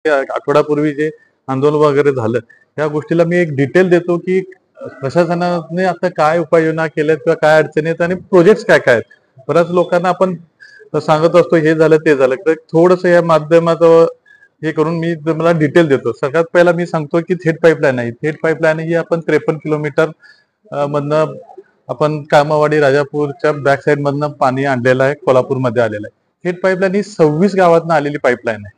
आठवड्यापूर्वी जे आंदोलन वगैरे झालं त्या गोष्टीला मी एक डिटेल देतो की प्रशासनाने आता काय उपाययोजना केल्यात किंवा काय अडचणी आहेत आणि प्रोजेक्ट काय काय आहेत. बऱ्याच लोकांना आपण सांगत असतो हे झालं ते झालं, तर थोडस या माध्यमात हे करून मी तुम्हाला डिटेल देतो. सगळ्यात पहिला मी सांगतो की थेट पाईपलाईन आहे. थेट पाईपलाईन ही आपण 53 किलोमीटर मधनं आपण कामावाडी राजापूरच्या बॅक साईड मधनं पाणी आणलेलं आहे, कोल्हापूरमध्ये आलेलं आहे. थेट पाईपलाईन ही 26 गावातनं आलेली पाईपलाईन आहे.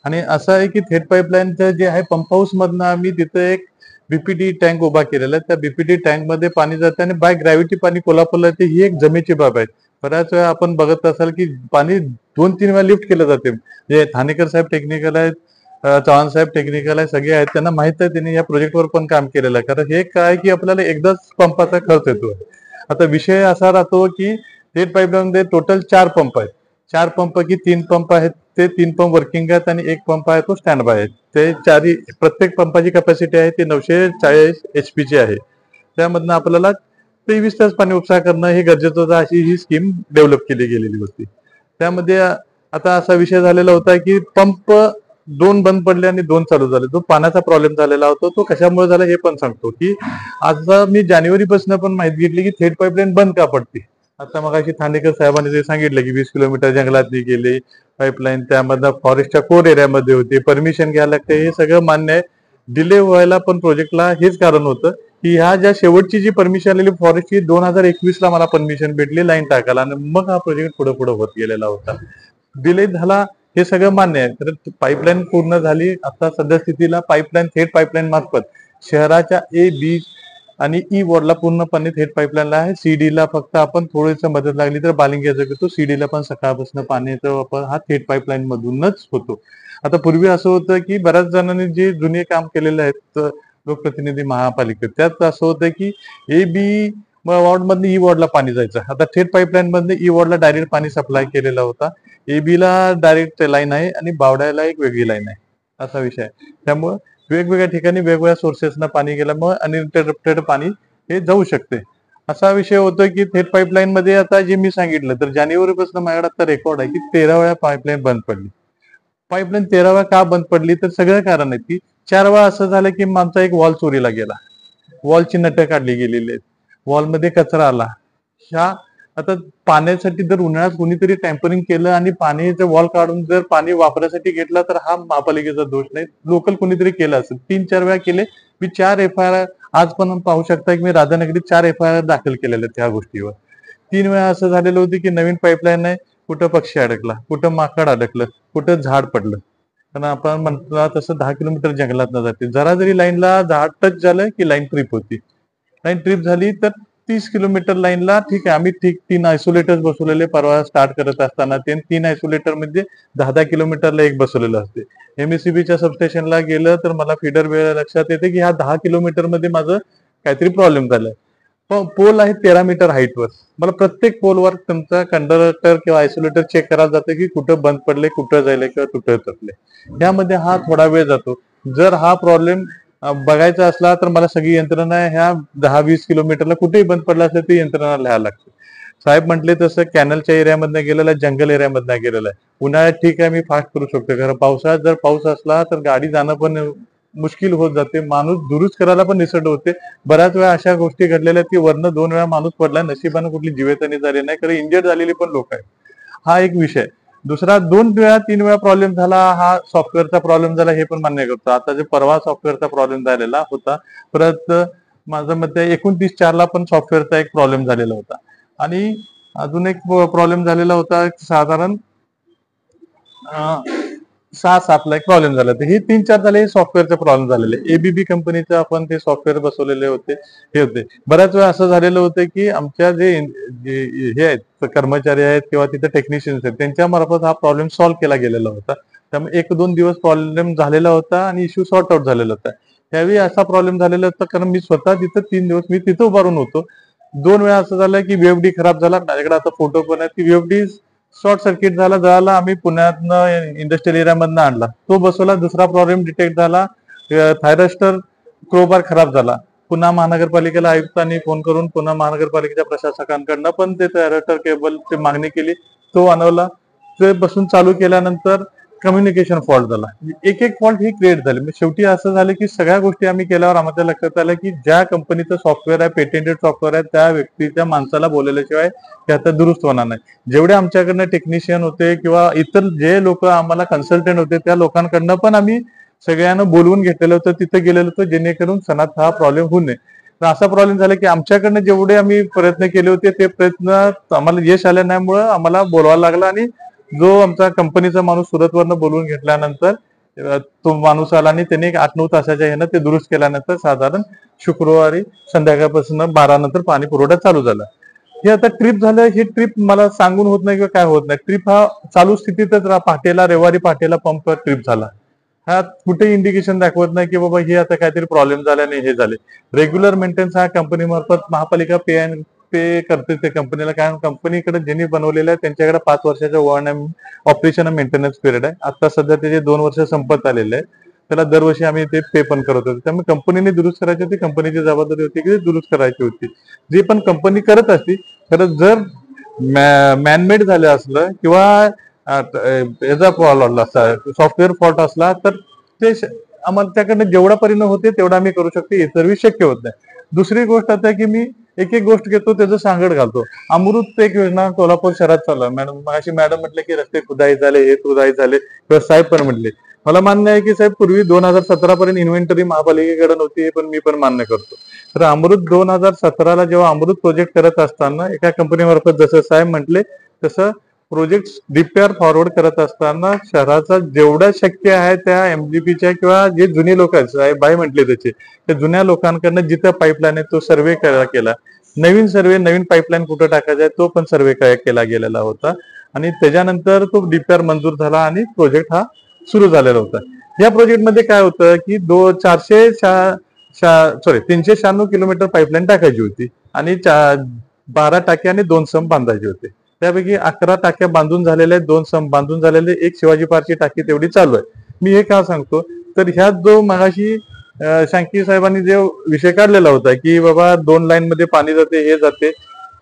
आणि असं आहे की थेट पाईपलाईनचं जे आहे पंप हाऊस मधनं आम्ही तिथे एक बीपीटी टँक उभा केलेला आहे. त्या बीपीटी टँक मध्ये पाणी जाते आणि बाय ग्रॅव्हिटी पाणी कोल्हापूरला येते. ही एक जमेची बाब आहे. बऱ्याच वेळा आपण बघत असाल की पाणी 2-3 वेळा लिफ्ट केलं जाते. जे ठाणेकर साहेब टेक्निकल आहेत, चव्हाण साहेब टेक्निकल आहे, सगळे आहेत, त्यांना माहित आहे, त्यांनी या प्रोजेक्टवर पण काम केलेलं आहे. कारण हे काय की आपल्याला एकदाच पंपाचा खर्च येतो. आता विषय असा राहतो की थेट पाईपलाईन मध्ये टोटल 4 पंप आहेत. 4 पंप की 3 पंप आहेत, ते 3 पंप वर्किंग आहेत आणि 1 पंप आहे तो स्टँड बाय आहे. ते चारही प्रत्येक पंपाची कॅपॅसिटी आहे ती 940 HP ची आहे. त्यामधनं आपल्याला 23 तास पाणी उपसा करणं हे गरजेचं होतं. अशी ही स्कीम डेव्हलप केली गेलेली होती. त्यामध्ये आता असा विषय झालेला होता की पंप 2 बंद पडले आणि 2 चालू झाले. जो पाण्याचा प्रॉब्लेम झालेला होता तो कशामुळे झाला हे पण सांगतो की आता मी जानेवारीपासून पण माहिती घेतली की थेट पाईपलाईन बंद का पडते. आता मग अशी ठाणेकर साहेबांनी जे सांगितलं की 20 किलोमीटर जंगलातली गेली पाईपलाईन, त्यामधनं फॉरेस्टच्या कोर एरियामध्ये होते, परमिशन घ्यायला लागते, हे सगळं मान्य आहे. डिले व्हायला पण प्रोजेक्टला हेच कारण होतं की ह्या ज्या शेवटची जी परमिशन आलेली फॉरेस्टची 2021 ला मला परमिशन भेटली लाईन टाकायला आणि मग हा प्रोजेक्ट पुढे पुढे होत गेलेला होता. डिले झाला हे सगळं मान्य आहे. तर पाईपलाईन पूर्ण झाली. आता सध्या स्थितीला पाईपलाईन थेट पाईपलाईन मार्फत शहराच्या A, B आणि E वॉर्डला पूर्णपणे थेट पाईपलाईनला आहे. CD ला फक्त आपण थोडीशी मदत लागली तर बालिंग्याचा घेतो. CD ला पण सकाळपासून पाण्याचा वापर हा थेट पाईपलाईन मधूनच होतो. आता पूर्वी असं होतं की बऱ्याच जणांनी जे जुने काम केलेले आहेत लोकप्रतिनिधी महापालिकेत, त्यात असं होतं की AB वॉर्ड मधनं E वॉर्डला पाणी जायचं. आता थेट पाईपलाईन मधनं E वॉर्डला डायरेक्ट पाणी सप्लाय केलेला होता. AB ला डायरेक्ट लाईन आहे आणि बावड्याला एक वेगळी लाईन आहे, असा विषय आहे. त्यामुळे वेगवेगळ्या ठिकाणी वेगवेगळ्या सोर्सेसना पाणी गेल्यामुळे अनइंटरप्टेड पाणी हे जाऊ शकते. असा विषय होतो की थेट पाईपलाईन मध्ये आता जे मी सांगितलं तर जानेवारीपासून माझ्याकडे आता रेकॉर्ड आहे की 13 वेळा पाईपलाईन बंद पडली. पाईपलाईन 13 वेळा का बंद पडली तर सगळं कारण आहे की 4 वेळा असं झालं की आमचा एक वॉल चोरीला गेला, वॉलची नटं काढली गेलेली आहेत, वॉलमध्ये कचरा आला. ह्या आता पाण्यासाठी जर उन्हाळ्यात कोणीतरी टॅम्परिंग केलं आणि पाण्याचं वॉल काढून जर पाणी वापरासाठी घेतला तर हा महापालिकेचा दोष नाही, लोकल कोणीतरी केला असेल. 3-4 वेळा केले. मी 4 FIR आज पण पाहू शकता की मी राधानगरीत 4 FIR दाखल केलेल्या त्या गोष्टीवर. 3 वेळा असं झालेलं होतं की नवीन पाईपलाईन आहे, कुठं पक्षी अडकला, कुठं माकड अडकलं, कुठं झाड पडलं. कारण आपण म्हटलं तसं 10 किलोमीटर जंगलात न जाते, जरा जरी लाईनला झाड टच झालं की लाईन ट्रिप होती. लाईन ट्रिप झाली तर 30 किलोमीटर लाईनला ठीक आहे, आम्ही 3 आयसोलेटर्स बसवलेले परवा स्टार्ट करत असताना. ते 3 आयसोलेटर म्हणजे 10-10 किलोमीटरला एक बसवलेलं असते. MSCBच्या सबस्टेशनला गेलं तर मला फिडर वेळ लक्षात येते की ह्या 10 किलोमीटर मध्ये माझं काहीतरी प्रॉब्लेम झालाय. पोल आहे 13 मीटर हाईटवर. मला प्रत्येक पोलवर तुमचा कंडक्टर किंवा आयसोलेटर चेक करायला जातं की कुठं बंद पडले, कुठं जायले किंवा कुठं तुटले. यामध्ये हा थोडा वेळ जातो. जर हा प्रॉब्लेम बघायचा असला तर मला सगळी यंत्रणा ह्या 10-20 किलोमीटरला कुठेही बंद पडला असेल ती यंत्रणा लिहायला लागते. साहेब म्हटले तसं कॅनलच्या एरियामधनं गेलेला आहे, जंगल एरियामधनं गेलेला आहे. उन्हाळ्यात ठीक आहे मी फास्ट करू शकतो, कारण पावसाळ्यात जर पाऊस असला तर गाडी जाणं पण मुश्किल होत जाते, माणूस दुरुस्त करायला पण निसट होते. बऱ्याच वेळा अशा गोष्टी घडलेल्या आहेत की वरनं 2 वेळा माणूस पडला, नशिबानं कुठली जीवितहानी झाली नाही, कारण इंजर्ड झालेली पण लोक आहेत. हा एक विषय. दुसरा 2 वेळा 3 वेळा प्रॉब्लेम झाला, हा सॉफ्टवेअरचा प्रॉब्लेम झाला हे पण मान्य करतो. आता जे परवा सॉफ्टवेअरचा प्रॉब्लेम झालेला होता, परत माझं मत 29/4 पण सॉफ्टवेअरचा एक प्रॉब्लेम झालेला होता. आणि अजून एक प्रॉब्लेम झालेला होता साधारण 6-7 ला एक प्रॉब्लेम झाला. तर हे 3-4 झाले सॉफ्टवेअरचे प्रॉब्लेम झालेले. ABB कंपनीचं आपण ते सॉफ्टवेअर बसवलेले होते, हे होते. बऱ्याच वेळा असं झालेलं होतं की आमच्या जे हे आहेत कर्मचारी आहेत किंवा तिथे टेक्निशियन्स आहेत त्यांच्या मार्फत हा प्रॉब्लेम सॉल्व्ह केला गेलेला होता. त्यामुळे 1-2 दिवस प्रॉब्लेम झालेला होता आणि इश्यू सॉर्ट आउट झालेला होता. त्यावेळी असा प्रॉब्लेम झालेला होता कारण मी स्वतः तिथं 3 दिवस मी तिथं उभारून होतो. 2 वेळा असं झालं की VFD खराब झाला. माझ्याकडे आता फोटो पण आहे की VFD शॉर्ट सर्किट झाला आम्ही पुण्यातनं इंडस्ट्रियल एरियामधनं आणला, तो बसवला. दुसरा प्रॉब्लेम डिटेक्ट झाला, थायरस्टर क्रोबार खराब झाला. पुन्हा महानगरपालिकेला आयुक्तांनी फोन करून पुन्हा महानगरपालिकेच्या प्रशासकांकडनं पण ते थायरस्टर केबलची मागणी केली, तो आणवला. ते बसून चालू केल्यानंतर कम्युनिकेशन फॉल्ट झाला. एक एक फॉल्ट ही क्रिएट झाले. शेवटी असं झालं की सगळ्या गोष्टी आम्ही केल्यावर आम्हाला लक्षात आलं की ज्या कंपनीचं सॉफ्टवेअर आहे, पेटेंटेड सॉफ्टवेअर आहे, त्या व्यक्तीच्या माणसाला बोलवल्याशिवाय ते आता दुरुस्त होणार नाही. जेवढे आमच्याकडनं टेक्निशियन होते किंवा इतर जे लोक आम्हाला कन्सल्टंट होते त्या लोकांकडनं पण आम्ही सगळ्यांना बोलवून घेतलेलं होतं, तिथे गेलेलं होतं, जेणेकरून सणात हा प्रॉब्लेम होऊ नये. तर असा प्रॉब्लेम झाला की आमच्याकडनं जेवढे आम्ही प्रयत्न केले होते ते प्रयत्न आम्हाला यश आल्या नाहीमुळे आम्हाला बोलवायला लागला आणि जो आमचा कंपनीचा माणूस सुरतवरनं बोलवून घेतल्यानंतर तो माणूस आला आणि त्याने 8-9 तासाच्या ह्यानं ते दुरुस्त केल्यानंतर साधारण शुक्रवारी संध्याकाळपासून 12 नंतर पाणी पुरवठा चालू झाला. हे आता ट्रिप झालं, ही ट्रिप मला सांगून होत नाही किंवा काय होत नाही. ट्रिप हा चालू स्थितीतच पहाटेला रविवारी पहाटेला पंप ट्रिप झाला. हा कुठे इंडिकेशन दाखवत नाही की बाबा हे आता काहीतरी प्रॉब्लेम झाल्याने हे झाले. रेग्युलर मेंटेनन्स हा कंपनी मार्फत महापालिका पे करते ते कंपनीला, कारण कंपनीकडे ज्यांनी बनवलेलं आहे त्यांच्याकडे 5 वर्षाचा ऑपरेशन मेंटेनन्स पिरियड आहे. आता सध्या त्याचे 2 वर्ष संपत आलेले आहे. त्याला दरवर्षी आम्ही ते पे पण करत होतो. त्यामुळे कंपनीने दुरुस्त करायची होती, कंपनीची जबाबदारी होती की दुरुस्त करायची होती. जी पण कंपनी करत असती, तर जर मॅनमेड झालं असलं किंवा याचा फॉल्ट असला, सॉफ्टवेअर फॉल्ट असला, तर ते आम्हाला त्याकडनं जेवढा परिणाम होते तेवढा आम्ही करू शकतो, इतर शक्य होत नाही. दुसरी गोष्ट आता की मी एक एक गोष्ट घेतो त्याचं सांगड घालतो. अमृत एक योजना कोल्हापूर शहरात चालू आहे. मॅडम म्हटले की रस्ते खुदाई झाले, हे खुदाई झाले, किंवा साहेब पण म्हटले. मला मान्य आहे की साहेब पूर्वी 2017 पर्यंत इन्व्हेंटरी महापालिकेकडे नव्हती, हे पण मी पण मान्य करतो. तर अमृत 2017ला जेव्हा अमृत प्रोजेक्ट करत असताना एका कंपनीमार्फत जसं साहेब म्हटले तसं प्रोजेक्ट रिपेअर फॉरवर्ड करत असताना शहराचा जेवढा शक्य आहे त्या एमजीपीच्या किंवा जे जुने लोक आहेत, साहेब बाई म्हटले त्याचे, त्या जुन्या लोकांकडनं जिथं पाईपलाईन आहे तो सर्वे केला. नवीन पाईपलाईन कुठं टाकायचा आहे तो पण सर्वे केला गेलेला होता. आणि त्याच्यानंतर तो रिपेअर मंजूर झाला आणि प्रोजेक्ट हा सुरू झालेला होता. या प्रोजेक्टमध्ये काय होतं की 396 किलोमीटर पाईपलाईन टाकायची होती आणि 12 टाक्या आणि 2 संप बांधायचे होते. त्यापैकी 11 टाक्या बांधून झालेल्या आहेत, 2 संप बांधून झालेले, एक शिवाजी पार्कची टाकी तेवढी चालू आहे. मी हे का सांगतो, तर ह्यात जो मगाशी शांकी साहेबांनी जो विषय काढलेला होता की बाबा 2 लाईन मध्ये पाणी जाते, हे जाते,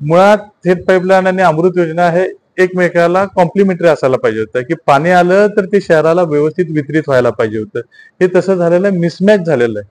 मुळात थेट पाईपलाईन आणि अमृत योजना हे एकमेकाला कॉम्प्लिमेंटरी असायला पाहिजे होतं की पाणी आलं तर ते शहराला व्यवस्थित वितरित व्हायला पाहिजे होतं. हे तसं झालेलं आहे, मिसमॅच झालेलं आहे.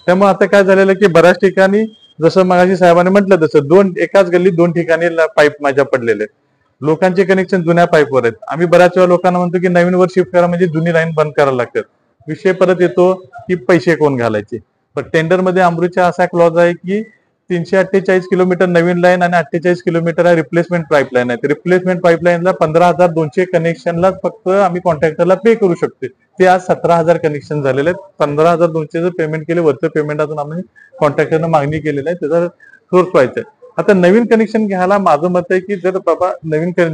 त्यामुळे आता काय झालेलं की बऱ्याच ठिकाणी जसं मगाशी साहेबांनी म्हटलं तसं एकाच गल्लीत 2 ठिकाणी पाईप माझ्या पडलेले आहेत. लोकांचे कनेक्शन जुन्या पाईपवर आहेत. आम्ही बऱ्याच वेळा लोकांना म्हणतो की नवीन वर शिफ्ट करा, म्हणजे जुनी लाईन बंद करायला लागतात. विषय परत येतो की पैसे कोण घालायचे. पण टेंडरमध्ये अमृतच्या असा क्लॉज आहे की 348 किलोमीटर नवीन लाईन आणि 48 किलोमीटर आहे रिप्लेसमेंट पाईपलाईन आहे. रिप्लेसमेंट पाईपलाईनला 15,200 कनेक्शनला फक्त आम्ही कॉन्ट्रॅक्टरला पे करू शकतो. ते आज 17,000 कनेक्शन झालेले आहेत. 15,200 पेमेंट केले, वरचं पेमेंट अजून आम्ही कॉन्ट्रॅक्टरनं मागणी केलेली आहे, त्याचा सोर्स व्हायचा. आता नवीन कनेक्शन घ्यायला माझं मत आहे की जर बाबा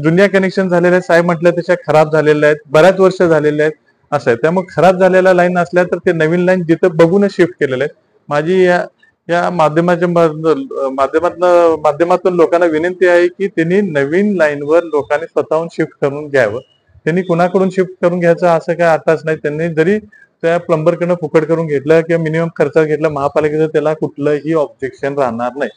जुन्या कनेक्शन झालेल्या आहेत, साहेब म्हटलं त्याच्या खराब झालेल्या आहेत, बऱ्याच वर्ष झालेल्या आहेत असं आहे. त्यामुळे खराब झालेल्या लाईन असल्या तर ते नवीन लाईन जिथं बघूनच शिफ्ट केलेल्या आहेत. माझी या माध्यमातून लोकांना विनंती आहे की त्यांनी नवीन लाईनवर लोकांनी स्वतःहून शिफ्ट करून घ्यावं. त्यांनी कुणाकडून शिफ्ट करून घ्यायचं असं काय आताच नाही. त्यांनी जरी त्या प्लंबरकडनं फुकट करून घेतलं किंवा मिनिमम खर्च घेतला महापालिकेचं, त्याला कुठलंही ऑब्जेक्शन राहणार नाही.